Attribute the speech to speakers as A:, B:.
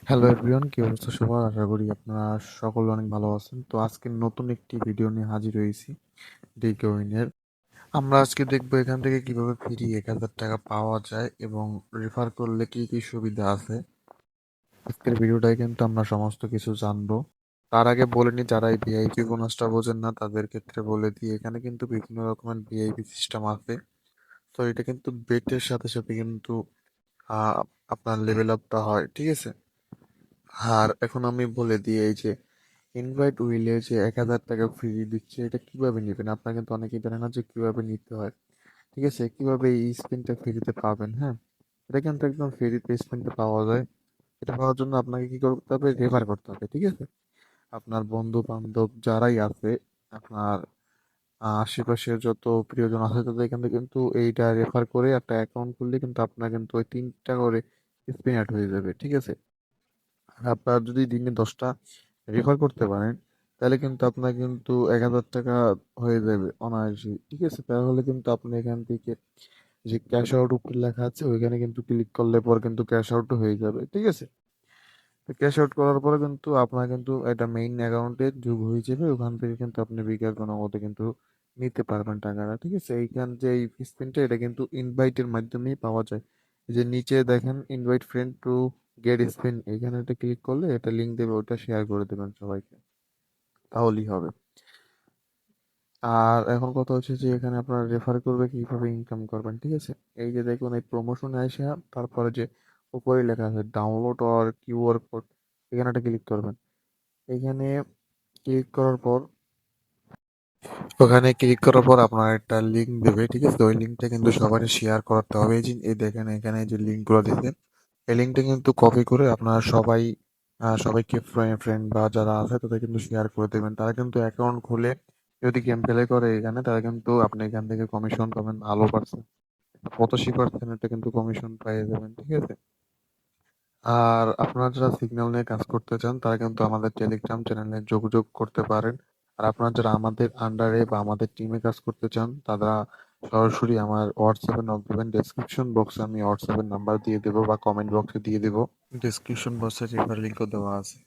A: Hello everyone, কি অবস্থা সবার? আশা করি আপনারা সকলে অনেক ভালো আছেন। তো আজকে নতুন একটি ভিডিও নিয়ে হাজির হয়েছি ডিকোইনের। আমরা আজকে দেখবো এখান থেকে কিভাবে ফ্রি 1,000 টাকা পাওয়া যায় এবং রেফার করলে কি কি সুবিধা আছে। আজকের ভিডিওটাই কিন্তু আমরা সমস্ত কিছু জানবো। তার আগে বলে নিই, যারা এই ভিআইপি বোনাসটা বোঝেন না তাদের ক্ষেত্রে বলে দিই, এখানে কিন্তু বিভিন্ন রকমের ভিআইপি সিস্টেম আছে। তো এটা কিন্তু বেটের সাথে সাথে কিন্তু আহ, আপনার লেভেল আপটা হয়, ঠিক আছে। আর এখন আমি বলে দিই, এই যে ইনভাইট উইলে যে 1,000 টাকা ফ্রি দিচ্ছে, এটা কিভাবে নেবেন? আপনারা কিন্তু অনেকেই জানেন না যে কিভাবে নিতে হয়, ঠিক আছে। কিভাবে এই স্পিনটা ফ্রিতে পাবেন? হ্যাঁ, এটা কিন্তু একদম ফ্রিতে স্পিনটা পাওয়া যায়। এটা পাওয়ার জন্য আপনাকে কি করতে হবে? রেফার করতে হবে, ঠিক আছে। আপনার বন্ধু বান্ধব যারাই আছে, আপনার আশেপাশে যত প্রিয়জন আছে তাদের এখান থেকে কিন্তু এইটা রেফার করে একটা অ্যাকাউন্ট খুললে কিন্তু আপনার কিন্তু ওই 3টা করে স্পিন অ্যাড হয়ে যাবে, ঠিক আছে। আর আপনার যদি দিনে 10টা রেফার করতে পারেন, তাহলে কিন্তু আপনার কিন্তু 1,000 টাকা হয়ে যাবে অনায়াসে, ঠিক আছে। তাহলে কিন্তু আপনি এখান থেকে যে ক্যাশ আউট উপরে লেখা আছে ওইখানে কিন্তু ক্লিক করলে পর কিন্তু ক্যাশ আউট হয়ে যাবে, ঠিক আছে। ক্যাশ আউট করার পরে কিন্তু আপনার কিন্তু এটা মেইন অ্যাকাউন্টে যোগ হয়ে যাবে। ওখান থেকে কিন্তু আপনি বিকাশ নগদে কিন্তু নিতে পারবেন টাকাটা, ঠিক আছে। এইখান যে এই স্পিনটা, এটা কিন্তু ইনভাইটের মাধ্যমেই পাওয়া যায়। এই যে নিচে দেখেন invite friend to get spin, এখানে একটা ক্লিক করলে এটা লিঙ্ক দেবে, ওটা শেয়ার করে দেবেন সবাইকে, তাহলেই হবে। আর এখন কথা হচ্ছে যে এখানে আপনারা রেফার করবে কিভাবে ইনকাম করবেন, ঠিক আছে। এই যে দেখুন এই প্রমোশনে আসে, তারপরে যে উপরে লেখা আছে ডাউনলোড অর কিউআর কোড, এখানে একটা ক্লিক করবেন। এখানে ক্লিক করার পর ওখানে ক্লিক করার পর আপনার একটা লিঙ্ক দেবে, ঠিক আছে। ওই লিঙ্কটা কিন্তু সবাই শেয়ার করতে হবে। এই যে এই দেখেন এখানে যে লিঙ্কগুলো দিতে, এই লিঙ্কটা কিন্তু কপি করে আপনারা সবাই সবাইকে ফ্রেন্ড বা যারা আছে তাদের কিন্তু শেয়ার করে দেবেন। তারা কিন্তু অ্যাকাউন্ট খুলে যদি গেম প্লে করে এখানে, তারা কিন্তু আপনি এখান থেকে কমিশন পাবেন ভালো পার্সেন্ট, 85% একটা কিন্তু কমিশন পেয়ে যাবেন, ঠিক আছে। আর আপনারা যারা সিগন্যাল নিয়ে কাজ করতে চান তারা কিন্তু আমাদের টেলিগ্রাম চ্যানেলে যোগাযোগ করতে পারেন। আর আপনারা যারা আমাদের আন্ডারে বা আমাদের টিমে কাজ করতে চান তারা সরাসরি আমার হোয়াটসঅ্যাপে নক দেবেন। ডেসক্রিপশন বক্সে আমি হোয়াটসঅ্যাপের নাম্বার দিয়ে দেবো বা কমেন্ট বক্সে দিয়ে দেবো। ডেসক্রিপশন বক্সে রেফার লিঙ্কও দেওয়া আছে।